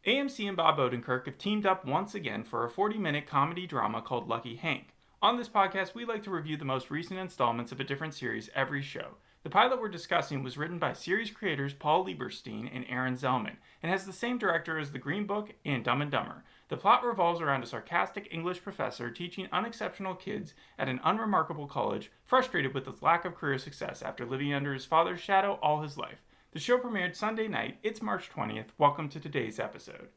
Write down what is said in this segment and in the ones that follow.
AMC and Bob Odenkirk have teamed up once again for a 40-minute comedy drama called Lucky Hank. On this podcast, we like to review the most recent installments of a different series every show. The pilot we're discussing was written by series creators Paul Lieberstein and Aaron Zelman, and has the same director as The Green Book and Dumb and Dumber. The plot revolves around a sarcastic English professor teaching unexceptional kids at an unremarkable college, frustrated with his lack of career success after living under his father's shadow all his life. The show premiered Sunday night. It's March 20th. Welcome to today's episode.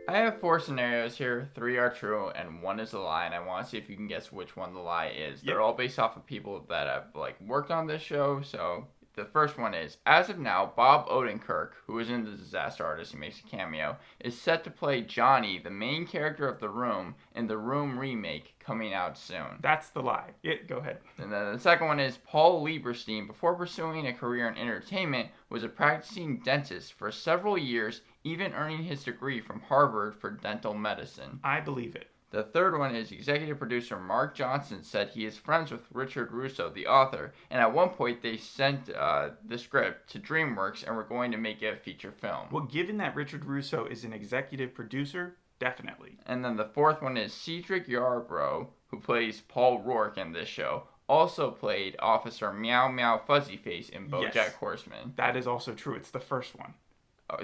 I have 4 scenarios here. 3 are true and 1 is a lie, and I want to see if you can guess which one the lie is. They're all based off of people that have worked on this show. So the first one is, as of now, Bob Odenkirk, who is in The Disaster Artist, he makes a cameo, is set to play Johnny, the main character of The Room, in The Room remake coming out soon. That's the lie. Go ahead. And then the second one is, Paul Lieberstein, before pursuing a career in entertainment, was a practicing dentist for several years, even earning his degree from Harvard for dental medicine. I believe it. The third one is, executive producer Mark Johnson said he is friends with Richard Russo, the author, and at one point they sent the script to DreamWorks and were going to make it a feature film. Well, given that Richard Russo is an executive producer, definitely. And then the fourth one is, Cedric Yarbrough, who plays Paul Rourke in this show, also played Officer Meow Meow Fuzzy Face in BoJack Horseman. That is also true. It's the first one.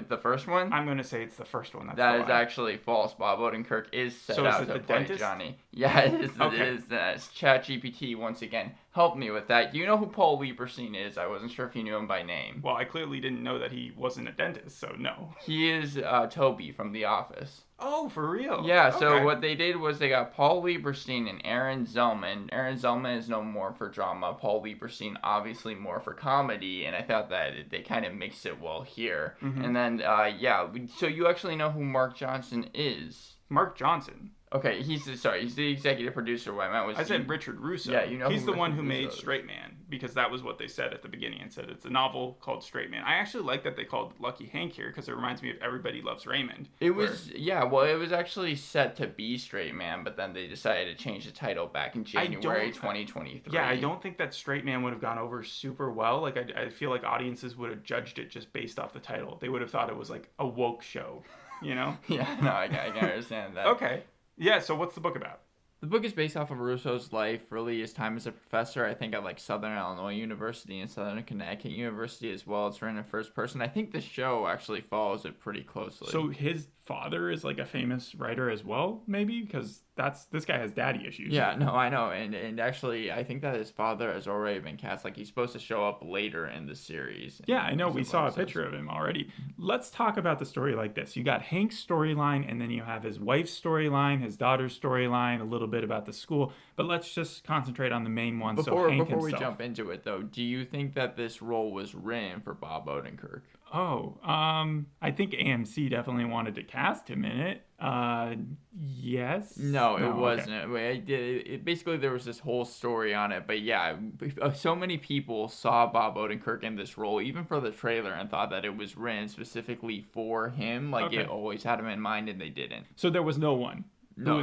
The first one? I'm going to say it's the first one. That is actually false. Bob Odenkirk is set out to play dentist? Johnny. Yeah, it is. Okay. It is. It's ChatGPT once again. Help me with that. Do you know who Paul Lieberstein is? I wasn't sure if you knew him by name. Well, I clearly didn't know that he wasn't a dentist, so no. He is Toby from The Office. Oh, for real? Yeah, so what they did was they got Paul Lieberstein and Aaron Zelman. Aaron Zelman is known more for drama. Paul Lieberstein, obviously, more for comedy. And I thought that they kind of mixed it well here. Mm-hmm. And then, so you actually know who Mark Johnson is. Mark Johnson? Okay, he's the executive producer. What I meant was... I said Richard Russo. Yeah, you know he's the one who made Straight Man, because that was what they said at the beginning, and said it's a novel called Straight Man. I actually like that they called Lucky Hank here, because it reminds me of Everybody Loves Raymond. It was actually set to be Straight Man, but then they decided to change the title back in January 2023. Yeah, I don't think that Straight Man would have gone over super well. I feel like audiences would have judged it just based off the title. They would have thought it was like a woke show, you know? Yeah, no, I can understand that. Okay. Yeah, so what's the book about? The book is based off of Russo's life, really his time as a professor, I think at Southern Illinois University and Southern Connecticut University as well. It's written in first person. I think the show actually follows it pretty closely. So his father is a famous writer as well, maybe? Because this guy has daddy issues. Yeah, no, I know. And actually, I think that his father has already been cast. He's supposed to show up later in the series. Yeah, I know. We saw a picture of him already. Let's talk about the story like this. You got Hank's storyline, and then you have his wife's storyline, his daughter's storyline, a little bit about the school. But let's just concentrate on the main one. Before we jump into it, though, do you think that this role was written for Bob Odenkirk? Oh, I think AMC definitely wanted to cast him in it. Yes. No, it wasn't. Okay. Basically, there was this whole story on it. But yeah, so many people saw Bob Odenkirk in this role, even for the trailer, and thought that it was written specifically for him. It always had him in mind, and they didn't. So there was no one. No,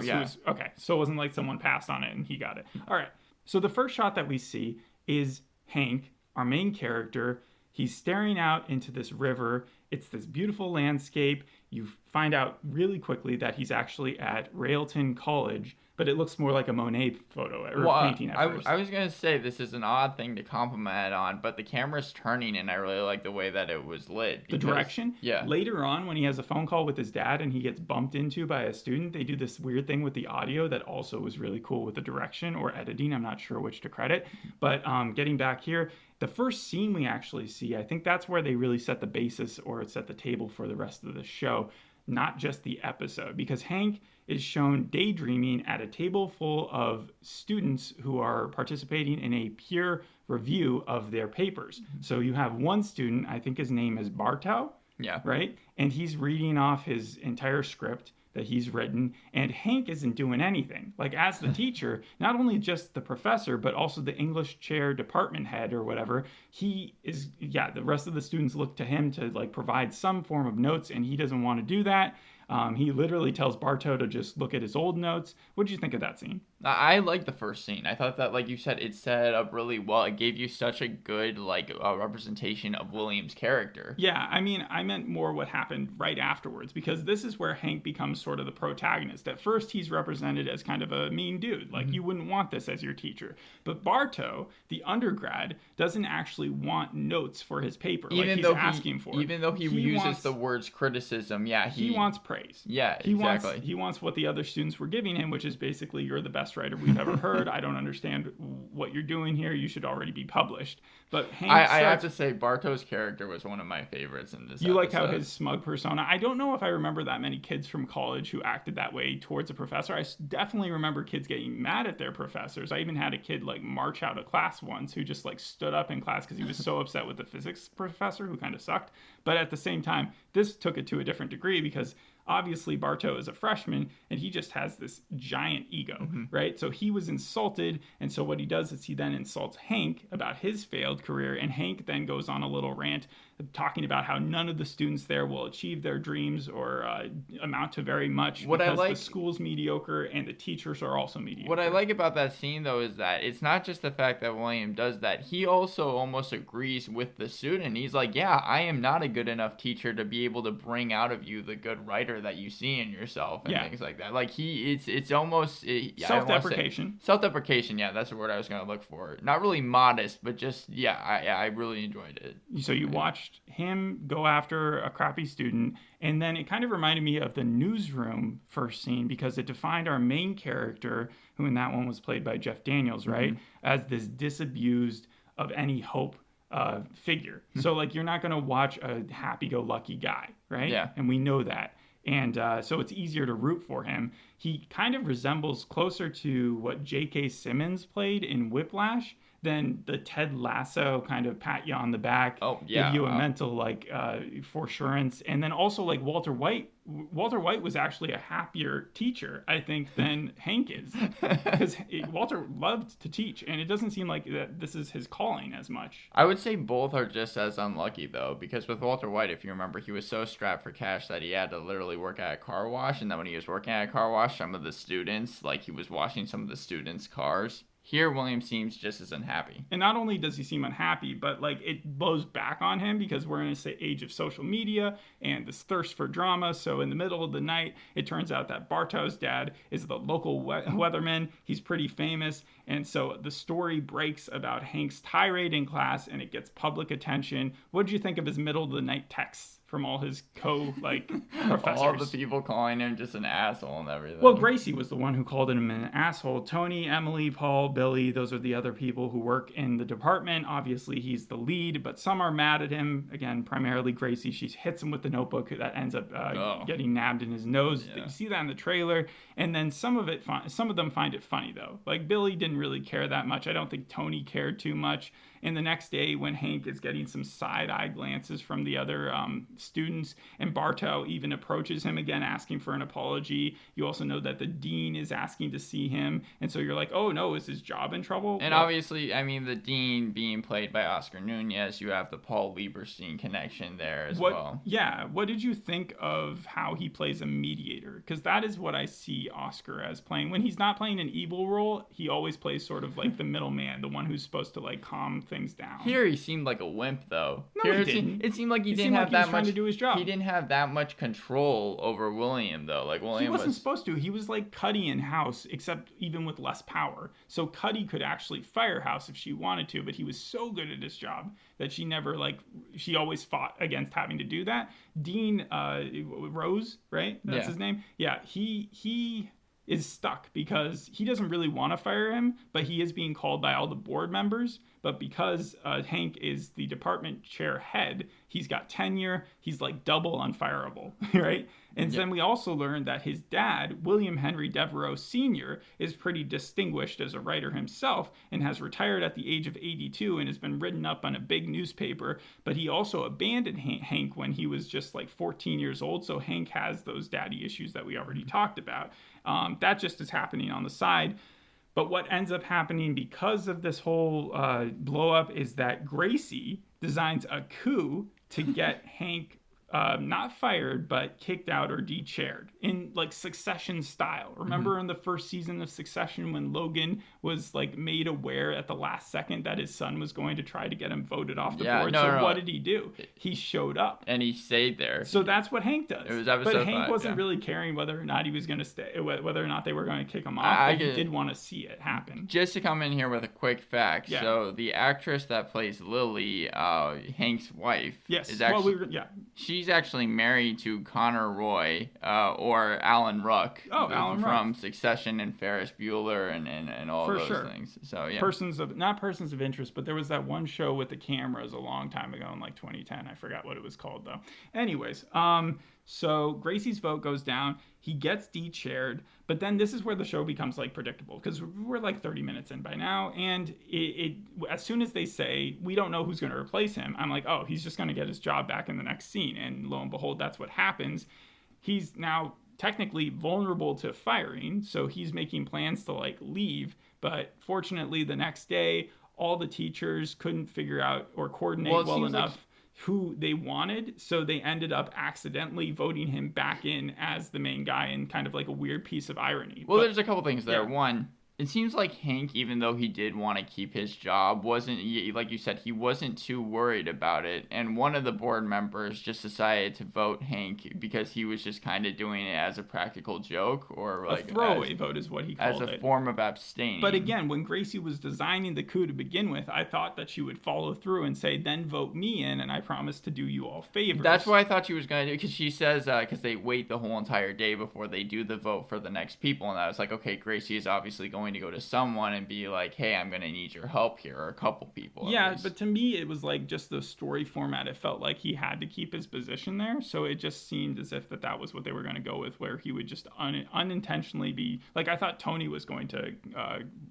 Okay, so it wasn't like someone passed on it and he got it. All right. So the first shot that we see is Hank, our main character. He's staring out into this river. It's this beautiful landscape. You find out really quickly that he's actually at Railton College, but it looks more like a Monet photo or painting at first. I was going to say this is an odd thing to compliment on, but the camera's turning and I really like the way that it was lit. The direction? Yeah. Later on, when he has a phone call with his dad and he gets bumped into by a student, they do this weird thing with the audio that also was really cool with the direction or editing. I'm not sure which to credit. But getting back here, the first scene we actually see, I think that's where they really set the basis or set the table for the rest of the show, not just the episode. Because Hank is shown daydreaming at a table full of students who are participating in a peer review of their papers. So you have one student, I think his name is Bartow. Yeah. Right? And he's reading off his entire script that he's written, and Hank isn't doing anything. Like, as the teacher, not only just the professor, but also the English chair department head or whatever, the rest of the students look to him to, like, provide some form of notes, and he doesn't want to do that. He literally tells Bartow to just look at his old notes. What did you think of that scene? I like the first scene. I thought that, like you said, it set up really well. It gave you such a good, representation of William's character. Yeah, I mean, I meant more what happened right afterwards, because this is where Hank becomes sort of the protagonist. At first, he's represented as kind of a mean dude. Like, you wouldn't want this as your teacher. But Bartow, the undergrad, doesn't actually want notes for his paper. Even though he's asking for it. Even though he uses the words criticism, he wants praise. Yeah, exactly. He wants what the other students were giving him, which is basically, you're the best writer we've ever heard. I don't understand what you're doing here. You should already be published. But Hank I have to say, Bartow's character was one of my favorites in this episode. Like how his smug persona. I don't know if I remember that many kids from college who acted that way towards a professor. I definitely remember kids getting mad at their professors. I even had a kid like march out of class once who just like stood up in class because he was so upset with the physics professor who kind of sucked. But at the same time, this took it to a different degree because obviously Bartow is a freshman and he just has this giant ego, right? So he was insulted, and so what he does is he then insults Hank about his failed career, and Hank then goes on a little rant talking about how none of the students there will achieve their dreams or amount to very much because the school's mediocre and the teachers are also mediocre. What I like about that scene, though, is that it's not just the fact that William does that. He also almost agrees with the student. He's like, yeah, I am not a good enough teacher to be able to bring out of you the good writer that you see in yourself and things like that. Like, it's almost... self-deprecation. Self-deprecation, yeah, that's the word I was going to look for. Not really modest, but just, I really enjoyed it. So you watched him go after a crappy student, and then it kind of reminded me of the newsroom first scene because it defined our main character, who in that one was played by Jeff Daniels, right, as this disabused of any hope figure. So, like, you're not going to watch a happy-go-lucky guy, right? Yeah. And we know that. And so it's easier to root for him. He kind of resembles closer to what J.K. Simmons played in Whiplash than the Ted Lasso kind of pat you on the back, give you a mental forassurance. And then also like Walter White. Walter White was actually a happier teacher, I think, than Hank is. Because Walter loved to teach, and it doesn't seem like that this is his calling as much. I would say both are just as unlucky, though, because with Walter White, if you remember, he was so strapped for cash that he had to literally work at a car wash, and then when he was working at a car wash, some of the students, like he was washing some of the students' cars. Here, William seems just as unhappy. And not only does he seem unhappy, but like it blows back on him because we're in this age of social media and this thirst for drama. So in the middle of the night, it turns out that Bartow's dad is the local weatherman. He's pretty famous. And so the story breaks about Hank's tirade in class and it gets public attention. What did you think of his middle of the night texts from all his professors? All the people calling him just an asshole and everything. Well, Gracie was the one who called him an asshole. Tony, Emily, Paul, Billy, those are the other people who work in the department. Obviously, he's the lead, but some are mad at him. Again, primarily Gracie. She hits him with the notebook that ends up getting nabbed in his nose. Yeah. You see that in the trailer. And then some of them find it funny, though. Like, Billy didn't really care that much. I don't think Tony cared too much. And the next day, when Hank is getting some side-eye glances from the other students, and Bartow even approaches him again, asking for an apology, you also know that the dean is asking to see him. And so you're like, oh, no, is his job in trouble? And obviously, I mean, the dean being played by Oscar Nunez, you have the Paul Lieberstein connection there as well. Yeah. What did you think of how he plays a mediator? Because that is what I see Oscar as playing. When he's not playing an evil role, he always plays sort of like the middleman, the one who's supposed to like calm things down. Here he seemed like a wimp, though. No, he didn't. It seemed like he didn't have that much to do his job. He didn't have that much control over William, though. Like William wasn't supposed to. He was like Cuddy in House, except even with less power. So Cuddy could actually fire House if she wanted to, but he was so good at his job that she always fought against having to do that. Dean Rose, right? That's his name. Yeah, he is stuck because he doesn't really want to fire him, but he is being called by all the board members. but because Hank is the department chair head, he's got tenure. He's like double unfireable, right? And then we also learned that his dad, William Henry Devereaux Sr., is pretty distinguished as a writer himself and has retired at the age of 82 and has been written up on a big newspaper. But he also abandoned Hank when he was just like 14 years old. So Hank has those daddy issues that we already talked about. That just is happening on the side. But what ends up happening because of this whole blow up is that Gracie designs a coup to get Hank not fired, but kicked out or de-chaired in like Succession style. Remember in the first season of Succession when Logan was like made aware at the last second that his son was going to try to get him voted off the board? What did he do? He showed up. And he stayed there. So that's what Hank does. It was episode 5. But Hank wasn't really caring whether or not he was going to stay, whether or not they were going to kick him off. But he did want to see it happen. Just to come in here with a quick fact. Yeah. So the actress that plays Lily, Hank's wife, is actually... She's actually married to Connor Roy, or Alan Ruck, from Succession and Ferris Bueller and all those things. So yeah, not persons of interest, but there was that one show with the cameras a long time ago in like 2010. I forgot what it was called though. Anyways, so Gracie's vote goes down. He gets de-chaired, but then this is where the show becomes like predictable because we're like 30 minutes in by now, and it as soon as they say we don't know who's going to replace him, I'm like, oh, he's just going to get his job back in the next scene, and lo and behold, that's what happens. He's now technically vulnerable to firing, so he's making plans to like leave, but fortunately the next day all the teachers couldn't figure out or coordinate well enough who they wanted, so they ended up accidentally voting him back in as the main guy in kind of like a weird piece of irony. Well, there's a couple things there. Yeah. One, it seems like Hank, even though he did want to keep his job, wasn't, like you said, he wasn't too worried about it. And one of the board members just decided to vote Hank because he was just kind of doing it as a practical joke, or like a throwaway vote is what he called it. As a form of abstaining. But again, when Gracie was designing the coup to begin with, I thought that she would follow through and say, then vote me in, and I promise to do you all favors. That's what I thought she was going to do, because she says, because they wait the whole entire day before they do the vote for the next people, and I was like, okay, Gracie is obviously going to go to someone and be like, hey, I'm going to need your help here, or a couple people. Yeah, but to me, it was like just the story format. It felt like he had to keep his position there, so it just seemed as if that was what they were going to go with, where he would just unintentionally be, like, I thought Tony was going to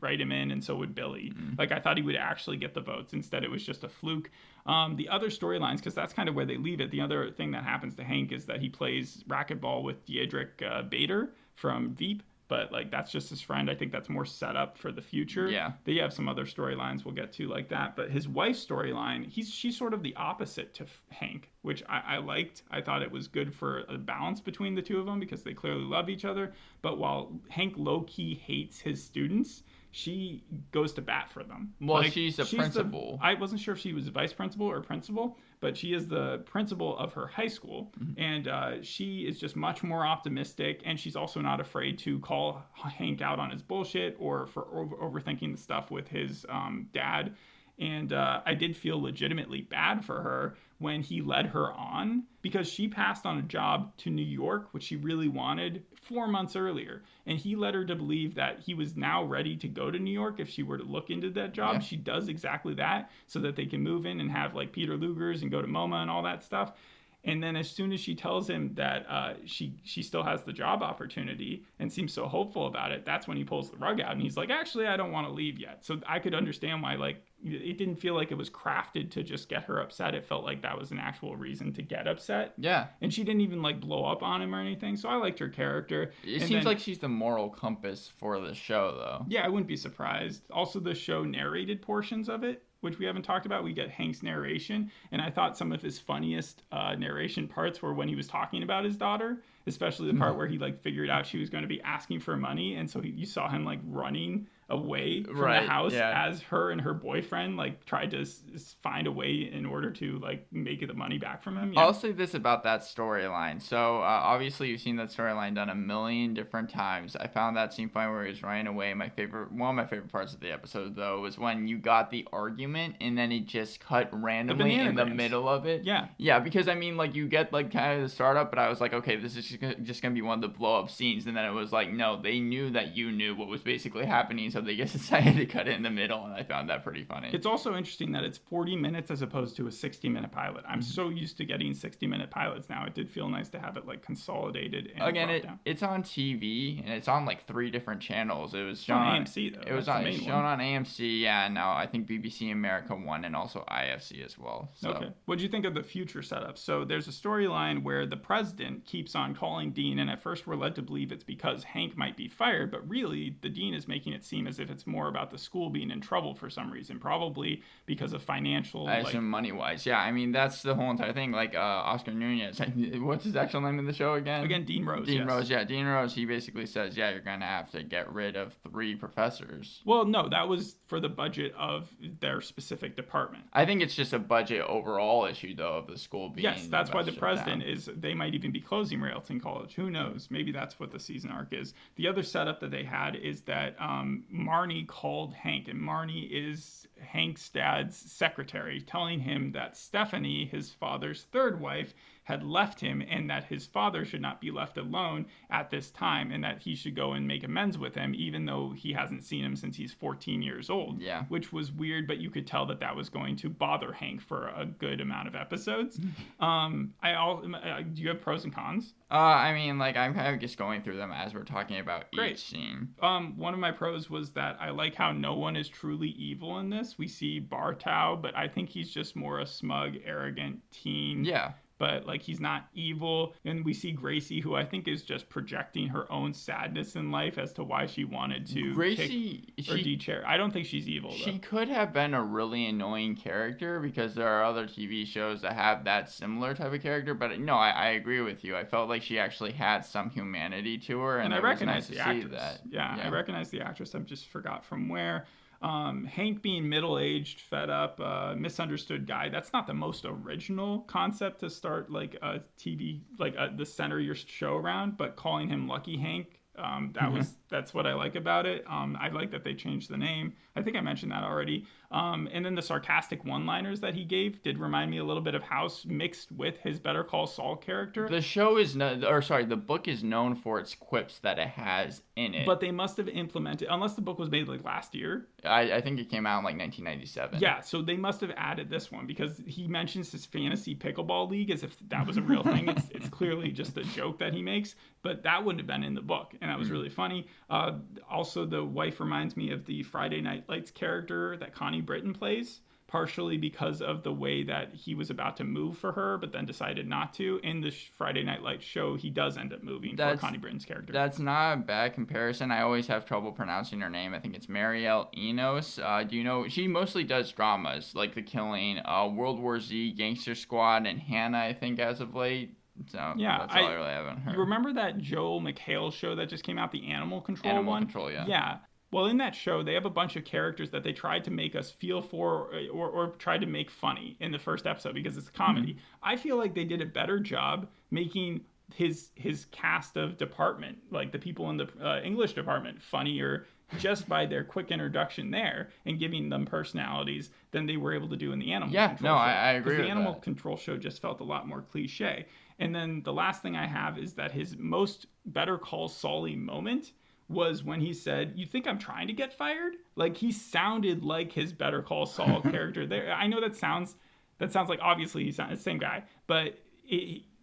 write him in, and so would Billy. Mm-hmm. Like, I thought he would actually get the votes. Instead, it was just a fluke. The other storylines, because that's kind of where they leave it, the other thing that happens to Hank is that he plays racquetball with Diedrich Bader from Veep. But, like, that's just his friend. I think that's more set up for the future. Yeah. They have some other storylines we'll get to like that. But his wife's storyline, she's sort of the opposite to Hank, which I liked. I thought it was good for a balance between the two of them because they clearly love each other. But while Hank low-key hates his students, she goes to bat for them. Well, like, she's a principal. I wasn't sure if she was vice principal or principal, but she is the principal of her high school. Mm-hmm. And she is just much more optimistic, and she's also not afraid to call Hank out on his bullshit or for overthinking the stuff with his dad. And I did feel legitimately bad for her when he led her on, because she passed on a job to New York, which she really wanted 4 months earlier. And he led her to believe that he was now ready to go to New York if she were to look into that job. Yeah. She does exactly that so that they can move in and have like Peter Luger's and go to MoMA and all that stuff. And then as soon as she tells him that she still has the job opportunity and seems so hopeful about it, that's when he pulls the rug out. And he's like, actually, I don't want to leave yet. So I could understand why, like, it didn't feel like it was crafted to just get her upset. It felt like that was an actual reason to get upset. Yeah. And she didn't even, like, blow up on him or anything. So I liked her character. It seems like she's the moral compass for the show, though. Yeah, I wouldn't be surprised. Also, the show narrated portions of it, which we haven't talked about. We get Hank's narration, and I thought some of his funniest narration parts were when he was talking about his daughter, especially the part where he like figured out she was going to be asking for money, and so you saw him like running away from the house as her and her boyfriend like tried to find a way in order to like make the money back from him. Yeah. I'll say this about that storyline. So obviously you've seen that storyline done a million different times. I found that scene funny where he was running away. One of my favorite parts of the episode though was when you got the argument and then it just cut randomly in the middle of it. Yeah, because I mean like you get like kind of the startup, but I was like, okay, this is just gonna be one of the blow up scenes, and then it was like, no, they knew that you knew what was basically happening. so they just decided to cut it in the middle, and I found that pretty funny. It's also interesting that it's 40 minutes as opposed to a 60-minute pilot. I'm so used to getting 60-minute pilots now. It did feel nice to have it like consolidated and Again, it's on TV, and it's on like 3 different channels. It was shown on AMC, though. It was shown on AMC, yeah, and now I think BBC America 1 and also IFC as well. So. Okay. What do you think of the future setup? So there's a storyline where the president keeps on calling Dean, and at first we're led to believe it's because Hank might be fired, but really the dean is making it seem as if it's more about the school being in trouble for some reason, probably because of financial. I assume money-wise, yeah. I mean, that's the whole entire thing. Like Oscar Nunez, what's his actual name in the show again? Again, Dean Rose. Dean Rose, yeah. Dean Rose. He basically says, yeah, you're gonna have to get rid of 3 professors. Well, no, that was for the budget of their specific department. I think it's just a budget overall issue, though, of the school being. Yes, that's why the president is. They might even be closing Railton College. Who knows? Maybe that's what the season arc is. The other setup that they had is that Marnie called Hank, and Marnie is Hank's dad's secretary, telling him that Stephanie, his father's 3rd wife, had left him, and that his father should not be left alone at this time, and that he should go and make amends with him, even though he hasn't seen him since he's 14 years old. Yeah. Which was weird, but you could tell that that was going to bother Hank for a good amount of episodes. Do you have pros and cons? I mean, like, I'm kind of just going through them as we're talking about each scene. One of my pros was that I like how no one is truly evil in this. We see Bartow, but I think he's just more a smug, arrogant teen. Yeah. But, like, he's not evil. And we see Gracie, who I think is just projecting her own sadness in life as to why she wanted to de-chair. I don't think she's evil, though. She could have been a really annoying character because there are other TV shows that have that similar type of character. But, no, I agree with you. I felt like she actually had some humanity to her. And I recognize nice the actress. Yeah, I recognize the actress. I just forgot from where. Hank being middle-aged, fed up, misunderstood guy. That's not the most original concept to start like a TV, like the center of your show around, but calling him Lucky Hank, that's what I like about it. I like that they changed the name. I think I mentioned that already. And then the sarcastic one-liners that he gave did remind me a little bit of House mixed with his Better Call Saul character. The book is known for its quips that it has in it. But they must have implemented, unless the book was made like last year. I think it came out in like 1997. Yeah, so they must have added this one because he mentions his fantasy pickleball league as if that was a real thing. It's clearly just a joke that he makes, but that wouldn't have been in the book, and that was really funny. Also, the wife reminds me of the Friday Night Lights character that Connie Britton plays, partially because of the way that he was about to move for her, but then decided not to. In the Friday Night Lights show, he does end up moving for Connie Britton's character. That's not a bad comparison. I always have trouble pronouncing her name. I think it's Marielle Enos. Do you know, she mostly does dramas, like The Killing, World War Z, Gangster Squad, and Hannah, I think, as of late. So yeah, that's all I really have on her. You remember that Joel McHale show that just came out, the Animal Control one? Animal Control, yeah. Yeah. Well, in that show, they have a bunch of characters that they tried to make us feel for or tried to make funny in the first episode because it's a comedy. I feel like they did a better job making his cast of department, like the people in the English department, funnier just by their quick introduction there and giving them personalities than they were able to do in the Animal Control show. I agree with the Animal Control show just felt a lot more cliche. And then the last thing I have is that his most Better Call Saul-y moment was when he said, "You think I'm trying to get fired?" Like, he sounded like his Better Call Saul character there. I know that sounds like obviously he's not the same guy, but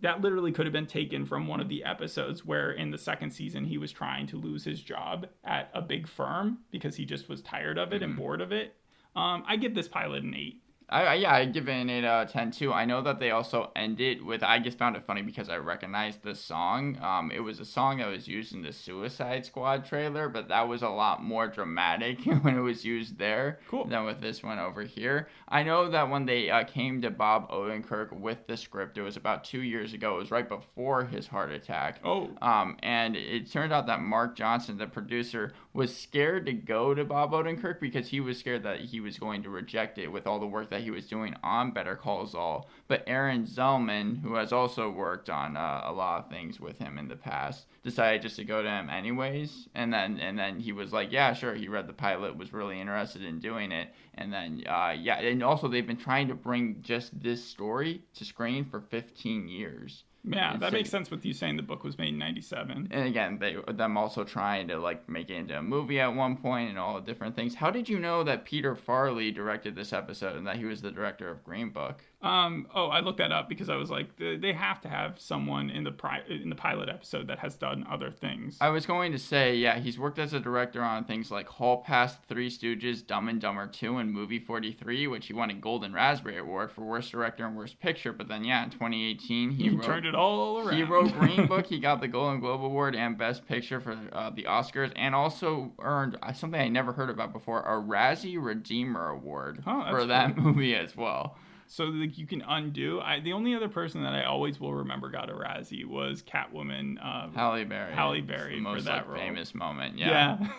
that literally could have been taken from one of the episodes where in the second season he was trying to lose his job at a big firm because he just was tired of it and bored of it. I give this pilot an 8. I give it an 8 out of 10 too. I know that they also ended with, I just found it funny because I recognized the song. It was a song that was used in the Suicide Squad trailer, but that was a lot more dramatic when it was used there than with this one over here. I know that when they came to Bob Odenkirk with the script, it was about 2 years ago. It was right before his heart attack. And it turned out that Mark Johnson, the producer, was scared to go to Bob Odenkirk because he was scared that he was going to reject it with all the work that he was doing on Better Call Saul. But Aaron Zelman, who has also worked on a lot of things with him in the past, decided just to go to him anyways. And then he was like, yeah, sure. He read the pilot, was really interested in doing it. And then, and also they've been trying to bring just this story to screen for 15 years. Yeah, that makes sense with you saying the book was made in 97. And again, them also trying to like make it into a movie at one point and all the different things. How did you know that Peter Farrelly directed this episode and that he was the director of Green Book? I looked that up because I was like, they have to have someone in the pilot episode that has done other things. I was going to say, yeah, he's worked as a director on things like Hall Pass, Three Stooges, Dumb and Dumber 2, and Movie 43, which he won a Golden Raspberry Award for Worst Director and Worst Picture. But then, yeah, in 2018, he turned it all around. He wrote Green Book. He got the Golden Globe Award and Best Picture for the Oscars, and also earned something I never heard about before, a Razzie Redeemer Award for that movie as well. So like you can undo. The only other person that I always will remember got a Razzie was Catwoman. Halle Berry. Halle Berry for most that role. Famous moment. Yeah.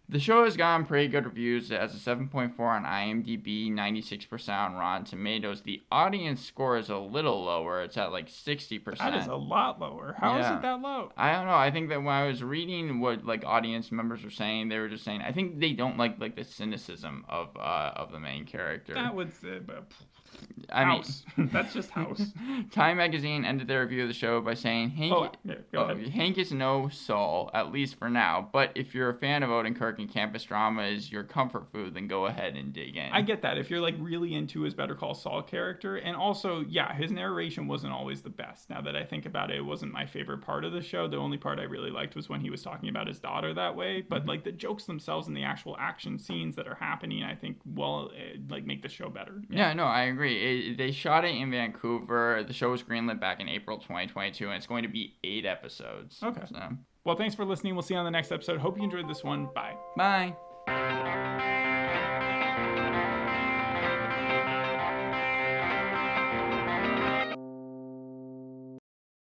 The show has gotten pretty good reviews. It has a 7.4 on IMDb, 96% on Rotten Tomatoes. The audience score is a little lower. It's at like 60%. That is a lot lower. How is it that low? I don't know. I think that when I was reading what like audience members were saying, they were just saying I think they don't like the cynicism of the main character. That was House. That's just House. Time Magazine ended their review of the show by saying Hank is no Saul, at least for now. But if you're a fan of Odenkirk and campus drama is your comfort food, then go ahead and dig in. I get that. If you're like really into his Better Call Saul character, and also, yeah, his narration wasn't always the best. Now that I think about it, it wasn't my favorite part of the show. The only part I really liked was when he was talking about his daughter that way. But like the jokes themselves and the actual action scenes that are happening, I think make the show better. Yeah, no, I agree. They shot it in Vancouver. The show was greenlit back in April 2022, and it's going to be 8 episodes. Okay. So. Well, thanks for listening. We'll see you on the next episode. Hope you enjoyed this one. Bye. Bye.